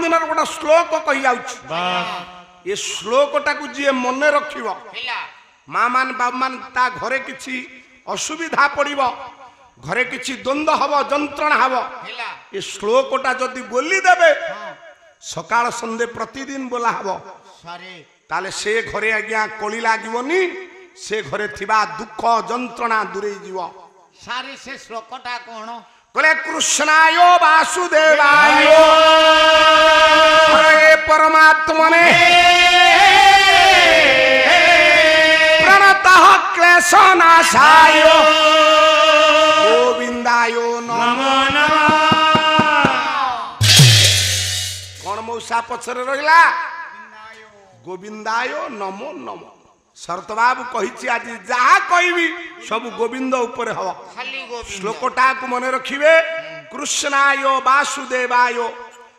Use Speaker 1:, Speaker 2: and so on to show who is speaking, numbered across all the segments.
Speaker 1: दिन गोटे श्लोक कही जाउछ ये श्लोकटा को जी मन रखिब माँ मान बाबू मान ता घरे किछि असुविधा पड़िब घरे किछि द्वंद्व हब जंत्रणा हब ये श्लोकटा जदि बोली देबे सकाळ संध्या प्रतिदिन बोला हब ताले से घरे आज्ञा कली लागोनी से घरे थिबा दुख जंत्रणा दूरे जीव
Speaker 2: सारी से श्लोकटा कोन
Speaker 1: कले कृष्णाय वासुदेवाय हरे परमात्मने प्रणतः क्लेशनाशाय गोविंदाय नमो नमः कौन मौसा पछरे रहिला गोविंदाय नमो नमः शरत बाबू कही आज जहा कहबी सब गोविंद ऊपर हवा श्लोकटा को मन रखिबे कृष्णाय वासुदेवाय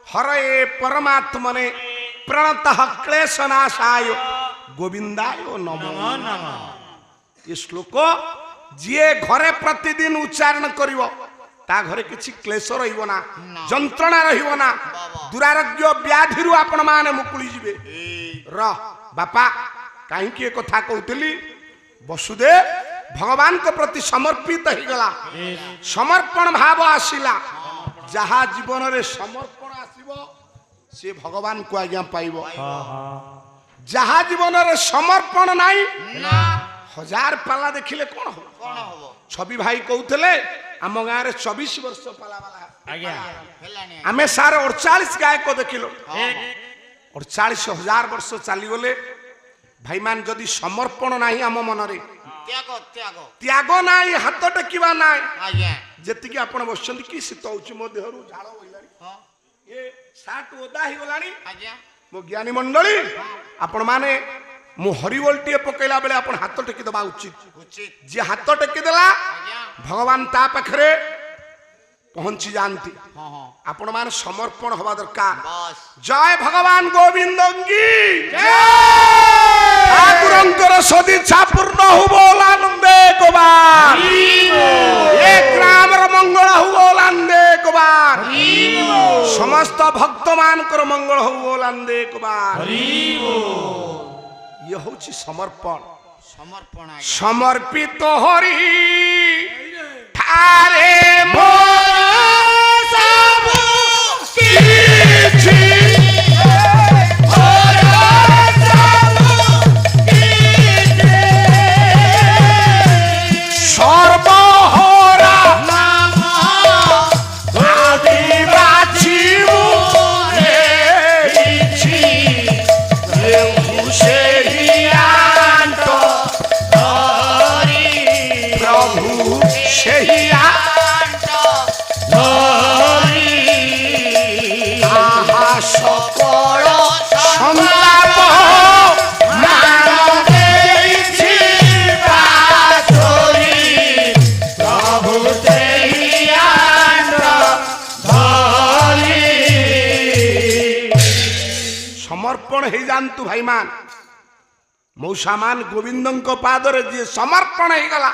Speaker 1: हरे परमात्मने प्रणतः क्लेशनाशाय गोविंदाय नमो नमः ये श्लोक जिए घरे प्रतिदिन उच्चारण करिवो ता घरे किछि क्लेश रहिबो ना जंत्रणा रहिबो ना दुरारोग्य व्याधि रु आपण माने मुकुली जिवे र बापा कहीं कथा कहती वसुदेव भगवान के प्रति समर्पित हो गला समर्पण भाव आसिला जहा जीवन रे समर्पण आसीबो से भगवान को आज्ञा पाइबो जहा जीवन रे समर्पण नाही हजार पाला देखिले कोन हो छवि भाई कहते आम गाँव में 24 वर्ष पाला वाला आमे सारे 48 गायक देखिलो 48,000 वर्ष चलीगले भाई मान जदि समर्पण नाही आम मन रे त्याग नाही हाथ टेकिबा नाही जेतिकी आपण बसछन्ती कि शीत होउची मो देहरु झाळ होइलानी ए साट ओदा ही गलानी मो ज्ञानी मंडली आपण माने मु हरिवलटी पकेला बेले आपण हाथ टेकी दबा उचित जे हाथ टेकी देला भगवान ता पाखरे पहुंची जानती आपण मान समर्पण हवा दरकार जय भगवान गोविंदंगी ठाकुरंकर सदिच्छा पूर्ण हो बोलानंदे गोबार एक रामर मंगल हो बोलानंदे गोबार समस्त भक्त मान कर मंगल हो बोलानंदे गोबार ये होची समर्पण समर्पित हरि ठारे मोर सब किछि सर्वहरा नाम आदिवासी इछि से हियांत हरि प्रभु से हियांत हरि आहा सकल संलाप मान देछि बाचोरी प्रभु से हियांत हरि समर्पण हे जानतु भाई मान मौसा मान गोविंद पादरे जी समर्पण हो गला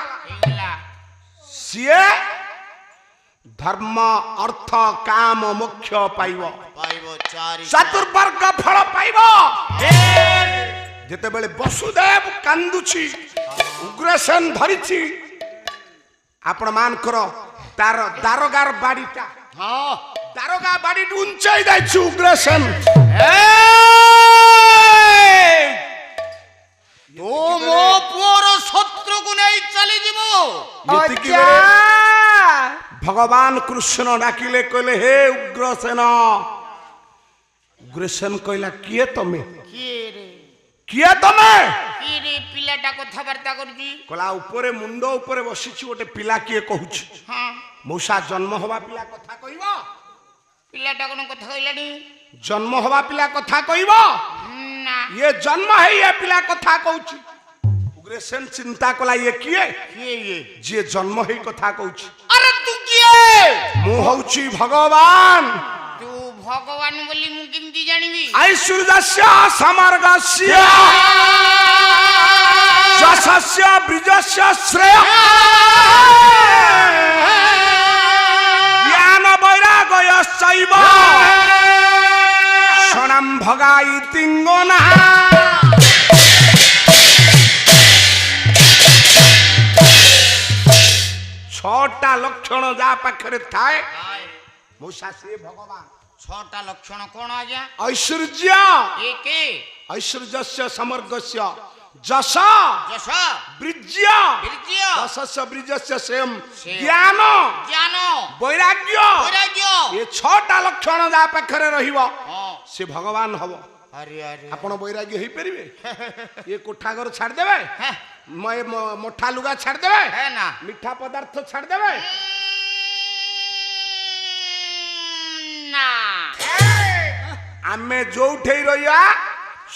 Speaker 1: सीए धर्म अर्थ काम मोक्ष पाइब चतुर्वर्ग फल पाइब जेते बेले वसुदेव कांदुछि उग्रसेन धरिछि आपण मान करो तार दारोगार बाड़ीटा दारोगा बाड़ी उंचाई जाइछि उग्रसेन
Speaker 2: तो मो पुअर शत्रु को नहीं चली जीवो
Speaker 1: भगवान कृष्ण डाकिले कहले हे उग्रसेन उग्रसेन कहला किए तमे किए तमे
Speaker 2: रे पिलाटा कथबार्ता करजी
Speaker 1: कहला ऊपरे मुंड ऊपरे बसिछि गोटे पिला किए कहूछि हां मौसा जन्म हवा पिला कथा कहइबो
Speaker 2: पिलाटा कोन कथा कहलानी
Speaker 1: जन्म हवा पिला कथा कहइबो ये जन्म है ये पिला कथा कहूछि उग्रसेन चिंता कला ये किए
Speaker 2: ये
Speaker 1: जे जन्म है कथा कहूछि
Speaker 2: अरे तू किए
Speaker 1: मु होउछि भगवान
Speaker 2: तू भगवान बोली मु किंती जानिबी
Speaker 1: ऐश्वर्यस्य समर्गस्य जसस्य ब्रिजस्य श्रेय ज्ञान वैराग्यश्चैव লক্ষণাম ভগাই তিঙ্গনা ছটা লক্ষণ যা পাখরে থায় মূষা সে ভগবান।
Speaker 2: ছটা লক্ষণ কোন আজ্ঞা?
Speaker 1: ঐশ্বর্য
Speaker 2: একে
Speaker 1: ঐশ্বর্যস্য সমর্গস্য যশ
Speaker 2: যশ
Speaker 1: বীর্য
Speaker 2: বীর্য
Speaker 1: যশস্য বীর্যস্য সেম
Speaker 2: সেম
Speaker 1: জ্ঞান
Speaker 2: জ্ঞান
Speaker 1: বৈরাগ্য
Speaker 2: বৈরাগ্য
Speaker 1: এ ছটা লক্ষণ যা পাখরে রহিব
Speaker 2: হ্যাঁ।
Speaker 1: সে ভগবান হব।
Speaker 2: আরে আরে
Speaker 1: ଆପଣ ବୈରାଗ୍ୟ ହେଇପାରିବେ? ଇଏ କୋଠା ଘର ଛାଡ଼ିଦେବେ,
Speaker 2: হ্যাঁ
Speaker 1: ମୋଠା ଲୁଗା ଛାଡ଼ିଦେବେ,
Speaker 2: হ্যাঁ না
Speaker 1: ମିଠା ପଦାର୍ଥ ଛାଡ଼ିଦେବେ?
Speaker 2: না
Speaker 1: ଆମେ ଯୋଉଠି ରହିବା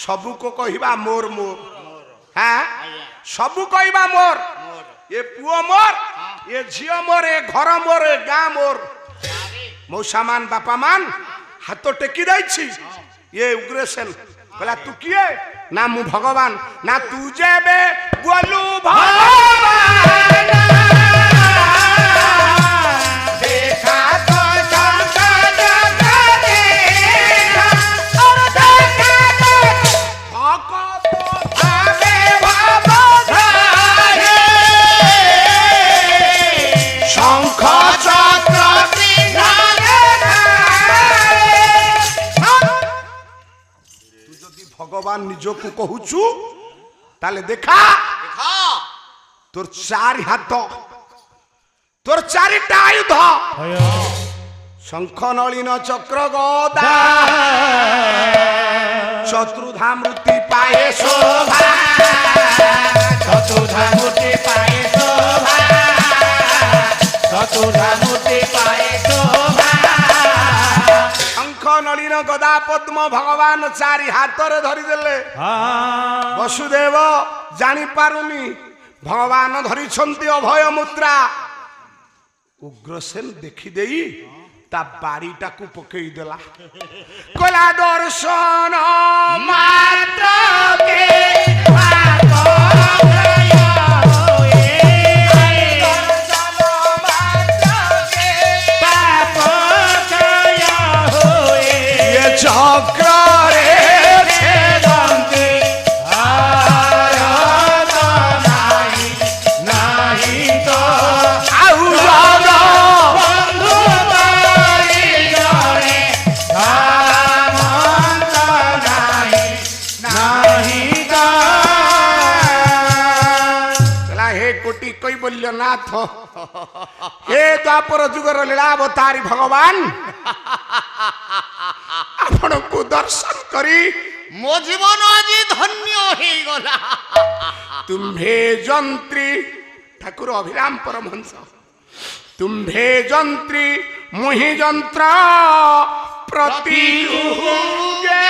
Speaker 1: ସବୁକୁ କହିବା ମୋର ମୋର। হ্যাঁ
Speaker 2: ଆଜ୍ଞା
Speaker 1: ସବୁ କହିବା ମୋର।
Speaker 2: ମୋର
Speaker 1: ଏ ପୁଅ ମୋର, ଏ ଝିଅ ମୋର, ଏ ଘର ମୋର, ଏ ଗାଁ ମୋର।
Speaker 2: ଆରେ
Speaker 1: ମଉସା ମାନ ବାପା ମାନ ହାତ ଟେକି ଦେଇଛି। ये उग्रसेन कहला तू किए ना मु भगवान ना तू जेबे बोलू भगवान देखा तो संकट देखा और देखा तो भगत आगे भवधारे शंख चक्र ভগবান নিজକୁ কহুছু তাহলে দেখা
Speaker 2: দেখা
Speaker 1: তোর চারি হাত তোর চারিটা আয়ুধ শঙ্খ নলিন চক্র গদা চতুর্ধা মূর্তি পায়ে শোভা চতুর্ধা মূর্তি পায়ে শোভা চতুর্ধা মূর্তি পায়ে শোভা শঙ্খ নলিন গদা পদ্ম ভগবান চারি হাতরে ধরিদেলে বসুদেব জানি পারুনি ভগবান ধরিছন্তি অভয় মুদ্রা উগ্রসেন দেখি দেই তা বাড়িটাকু পকেই দেলা কলা দর্শন মাত্রকে চক্রে ছেদন্তি আরত নাই নাহি তো আউ জগ বন্ধু তারি জনে আনন্দ নাই নাহি তো চলা হে কোটি কৈবল্য নাথ হে দ্বাপর যুগর লীলাবতারী ভগবান ଆପଣଙ୍କୁ ଦର୍ଶନ କରି
Speaker 2: ମୋ ଜୀବନ ଆଜି ଧନ୍ୟ ହେଇଗଲା।
Speaker 1: ତୁମ୍ଭେ ଯନ୍ତ୍ରୀ ଠାକୁର ଅଭିରାମ ପରମହଂସ ତୁମ୍ଭେ ଯନ୍ତ୍ରୀ ମୁହିଁ ଯନ୍ତ୍ର ପ୍ରତି ଯୁଗେ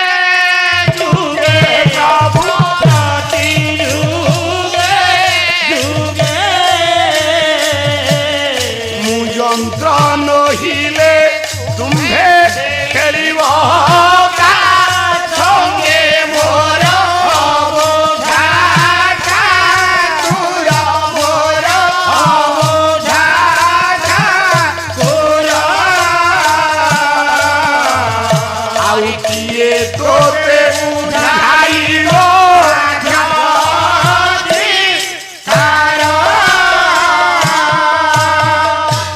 Speaker 1: ଯୁଗେ ପ୍ରଭୁ ପ୍ରତି ଯୁଗେ ଯୁଗେ ମୁଁ ଯନ୍ତ୍ର ନହିଲେ ତୁମ୍ଭେ ଖେଳିବ ସଙ୍ଗେ ମୋର ଆଉ କିଏ ତୋତେ ବୁଝାଇବ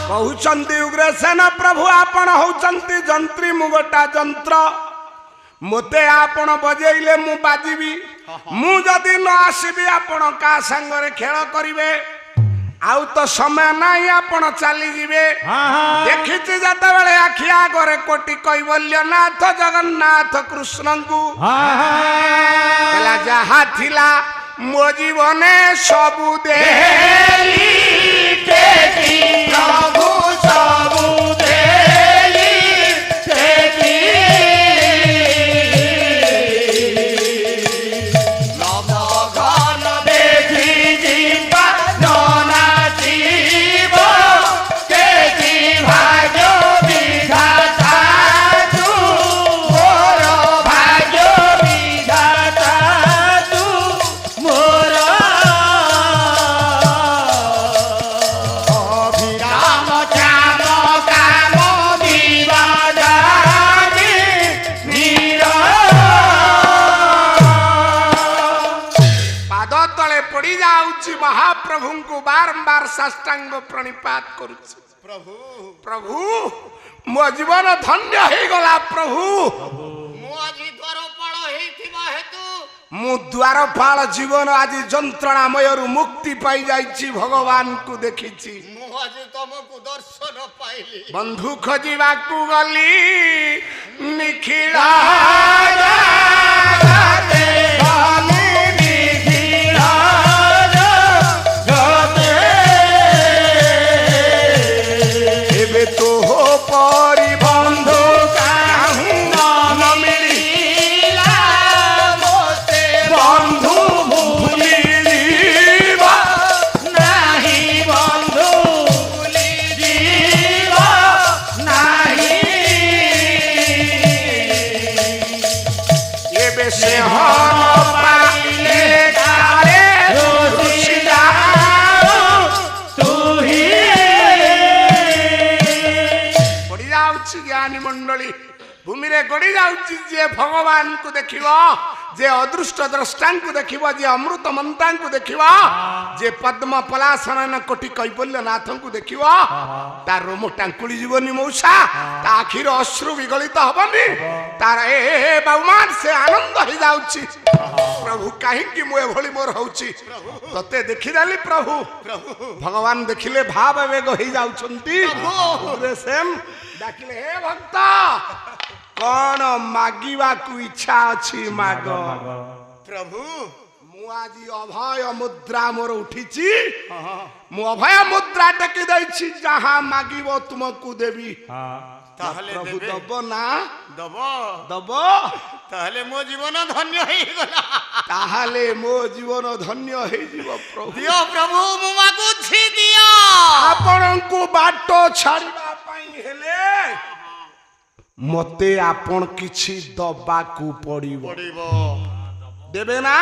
Speaker 1: କହୁଛନ୍ତି ଉଗ୍ରସେନ ପ୍ରଭୁ ଆପଣ ହଉଛନ୍ତି ଯନ୍ତ୍ରୀ ମୁଁ ଗୋଟା ଯନ୍ତ୍ର ମୋତେ ଆପଣ ବଜେଇଲେ ମୁଁ ବାଜିବି ମୁଁ ଯଦି ନ ଆସିବି ଆପଣ କାହା ସାଙ୍ଗରେ ଖେଳ କରିବେ ଆଉ ତ ସମୟ ନାହିଁ ଆପଣ ଚାଲିଯିବେ ଦେଖିଛି ଯେତେବେଳେ ଆଖି ଆଗରେ କୋଟି କୈବଲ୍ୟନାଥ ଜଗନ୍ନାଥ କୃଷ୍ଣଙ୍କୁ ହେଲା ଯାହା ଥିଲା ମୋ ଜୀବନେ ସବୁ ଦେଲି ପ୍ରଭୁ ସବୁ ଦେଲି ଘନ ଦେଖି ଯିବା ଜନାଯିବ ଦେଖି ଭାଗ୍ୟ ବିଧାତା ତୁ ମୋର ଭାଗ୍ୟ ବିଧାତା ତୁ ମୋର ଯାଉଛି ମହାପ୍ରଭୁଙ୍କୁ ବାରମ୍ବାର ସାଷ୍ଟାଙ୍ଗ ପ୍ରଣିପାତ କରୁଛି।
Speaker 2: ପ୍ରଭୁ
Speaker 1: ପ୍ରଭୁ ମୋ ଜୀବନ ଧନ୍ୟ ହେଇଗଲା। ପ୍ରଭୁ
Speaker 2: ମୁଁ ଆଜି ଦ୍ୱାରପାଳ ହେଇଥିବା ହେତୁ
Speaker 1: ମୁଁ ଦ୍ୱାରପାଳ ଜୀବନ ଆଜି ଯନ୍ତ୍ରଣାମୟରୁ ମୁକ୍ତି ପାଇଯାଇଛି। ଭଗବାନଙ୍କୁ ଦେଖିଛି।
Speaker 2: ମୁଁ ଆଜି ତମକୁ ଦର୍ଶନ ପାଇଲି।
Speaker 1: ବନ୍ଧୁ ଖୋଜିବାକୁ ଗଲି ନିଖିଳ ଏବେ ତୋ ପରି ବନ୍ଧୁ କାହୁଁ ନ ମିଳିଲା ମୋତେ ବନ୍ଧୁ ଭୁଲିଯିବ ନାହିଁ ବନ୍ଧୁ ଭୁଲିଯିବ ନାହିଁ ଏବେ ସେ ହନ ପାଇଲେ କାଳେ ରୁଷି ଯାଉ ତୁ ହିଁ ପଡ଼ି ଯାଉଛି ଜ୍ଞାନୀ ମଣ୍ଡଳୀ ଭୂମିରେ ଗଡ଼ି ଯାଉଛି। ଯିଏ ଭଗବାନଙ୍କୁ ଦେଖିବ, ଯିଏ ଅଦୃଷ୍ଟ ଦ୍ରଷ୍ଟାଙ୍କୁ ଦେଖିବ, ଯିଏ ଅମୃତ ମନ୍ତାଙ୍କୁ ଦେଖିବ, ଯିଏ ପଦ୍ମ ପଲାଶନୟନ କୋଟି କୈବଲ୍ୟନାଥଙ୍କୁ ଦେଖିବ, ତା ରୋମ ଟାଙ୍କୁଳି ଯିବନି ମଉସା, ତା ଆଖିର ଅଶ୍ରୁ ବିଗଳିତ ହବନି, ତାର ଏ ବାବୁମାନ ସେ ଆନନ୍ଦ ହେଇଯାଉଛି। ପ୍ରଭୁ କାହିଁକି ମୁଁ ଏଭଳି ମୋର ହଉଛି? ତତେ ଦେଖିଦେଲି ପ୍ରଭୁ। ଭଗବାନ ଦେଖିଲେ ଭାବ ବେଗ ହେଇଯାଉଛନ୍ତି। ଡାକିଲେ ହେ ଭକ୍ତ କଣ ମାଗିବାକୁ ଇଚ୍ଛା ଅଛି ମାଗ।
Speaker 2: ପ୍ରଭୁ
Speaker 1: ମୁଁ ଆଜି ଅଭୟ ମୁଦ୍ରା ମୋର ଉଠିଛି। ମୁଁ ଅଭୟ ମୁଦ୍ରା ଟେକି ଦେଇଛି। ଯାହା ମାଗିବ ତୁମକୁ ଦେବି।
Speaker 2: ତାହେଲେ
Speaker 1: ପ୍ରଭୁ
Speaker 2: ଦେବେ?
Speaker 1: ଦବ ନା
Speaker 2: ଦବ
Speaker 1: ଦବ?
Speaker 2: ତାହେଲେ ମୋ ଜୀବନ ଧନ୍ୟ ହେଇଗଲା।
Speaker 1: ତାହେଲେ ମୋ ଜୀବନ ଧନ୍ୟ ହେଇଯିବ। ପ୍ରଭୁ
Speaker 2: ଦିଅ ପ୍ରଭୁ ମୁଁ ମାଗୁଛି ଦିଅ।
Speaker 1: ଆପଣଙ୍କୁ ବାଟ ଛାଡ଼ିବା ପାଇଁ ହେଲେ ମତେ ଆପଣ କିଛି ଦବାକୁ ପଡ଼ିବ। ଦେବେ ନା?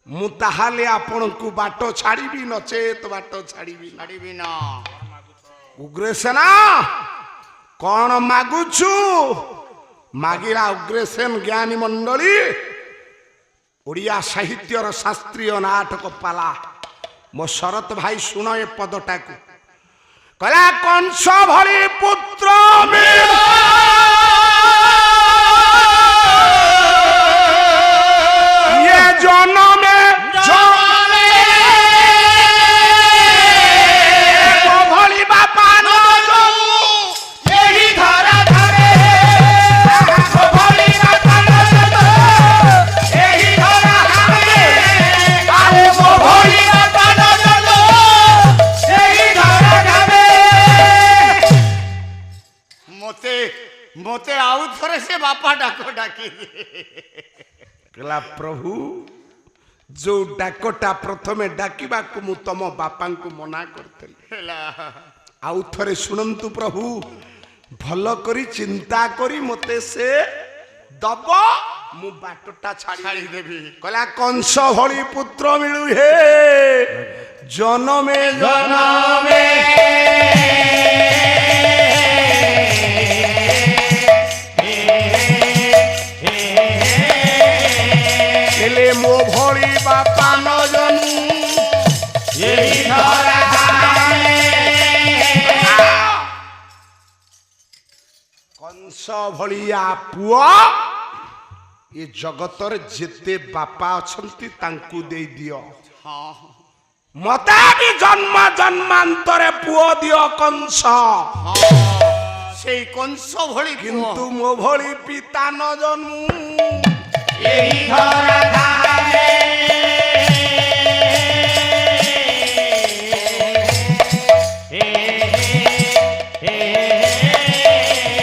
Speaker 1: ମୁଁ ତାହେଲେ ଆପଣଙ୍କୁ ବାଟ ଛାଡ଼ିବି, ନଚେତ ବାଟ ଛାଡ଼ିବି
Speaker 2: ନା।
Speaker 1: ଉଗ୍ରସେନ କଣ ମାଗୁଛୁ? ମାଗିଲା ଉଗ୍ରସେନ ଜ୍ଞାନୀ ମଣ୍ଡଳୀ ଓଡ଼ିଆ ସାହିତ୍ୟର ଶାସ୍ତ୍ରୀୟ ନାଟକ ପାଲା। ମୋ ଶରତ ଭାଇ ଶୁଣ ଏ ପଦଟାକୁ। କହିଲା କଂସ ଭଳି ପୁତ୍ର ଇଏ ଜନମେ ଭଳି ବାପା ନ ଏହି ଧରା ଧରେ ଭଳି ବାପା ନ ଏହି ଧରା ଧରେ ଆରେ ମୋ ଭଳି ବାପା ନ ଏହି ଧରା ଧରେ।
Speaker 2: ମତେ ଆଉ ଥରେ ସେ ବାପା ଡାକ ଡାକି
Speaker 1: କହିଲା ପ୍ରଭୁ ଯୋଉ ଡାକଟା ପ୍ରଥମେ ଡାକିବାକୁ ମୁଁ ତମ ବାପାଙ୍କୁ ମନା କରିଥିଲି।
Speaker 2: ହେଲା।
Speaker 1: ଆଉ ଥରେ ଶୁଣନ୍ତୁ ପ୍ରଭୁ, ଭଲ କରି ଚିନ୍ତା କରି ମତେ ସେ ଦବ, ମୁଁ ବାଟଟା ଛାଡ଼ିଦେବି। କହିଲା କଂସ ଭଳି ପୁତ୍ର ମିଳୁ ହେ ଜନମେ ଜନମେ ହେଲେ ମୋ ଭଳି ବାପା ନ ଜନୁ ଏହି ଧରା କଂସ ଭଳିଆ ପୁଅ ଏ ଜଗତରେ ଯେତେ ବାପା ଅଛନ୍ତି ତାଙ୍କୁ ଦେଇଦିଅ। ମତେ ବି ଜନ୍ମ ଜନ୍ମାନ୍ତରେ ପୁଅ ଦିଅ କଂସ।
Speaker 2: ସେଇ କଂସ ଭଳି
Speaker 1: କିନ୍ତୁ ମୋ ଭଳି ପିତା ନ ଜନ୍ମୁ ଏହି ଧରା